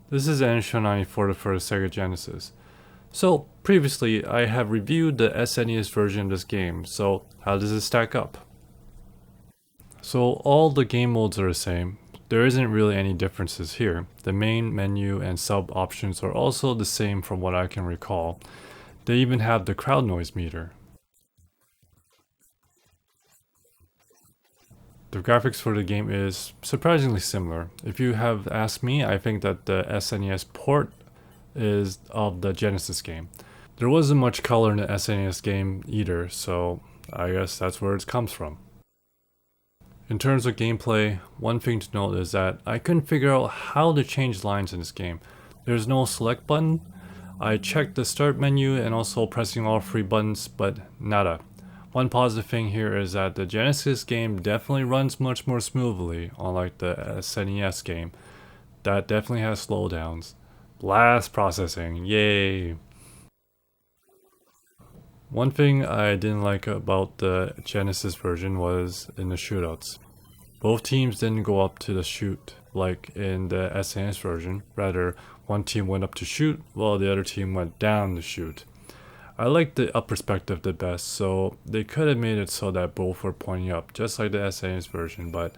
This is NHL 94 for the Sega Genesis. So, previously, I have reviewed the SNES version of this game, so how does it stack up? So, all the game modes are the same. There isn't really any differences here. The main menu and sub options are also the same from what I can recall. They even have the crowd noise meter. The graphics for the game is surprisingly similar. If you have asked me, I think that the SNES port is of the Genesis game. There wasn't much color in the SNES game either, so I guess that's where it comes from. In terms of gameplay, one thing to note is that I couldn't figure out how to change lines in this game. There's no select button. I checked the start menu and also pressing all three buttons, but nada. One positive thing here is that the Genesis game definitely runs much more smoothly, unlike the SNES game. That definitely has slowdowns. Blast processing, yay! One thing I didn't like about the Genesis version was in the shootouts. Both teams didn't go up to the shoot like in the SNES version. Rather, one team went up to shoot while the other team went down to shoot. I like the up perspective the best, so they could have made it so that both were pointing up, just like the SNES version, but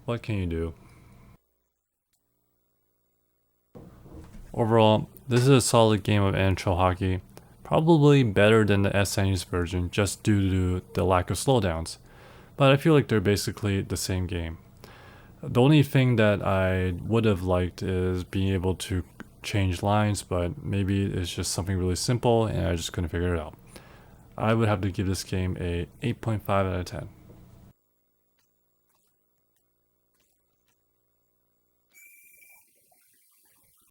what can you do? Overall, this is a solid game of NHL hockey, probably better than the SNES version just due to the lack of slowdowns, but I feel like they're basically the same game. The only thing that I would have liked is being able to change lines, but maybe it's just something really simple and I just couldn't figure it out. I would have to give this game a 8.5 out of 10.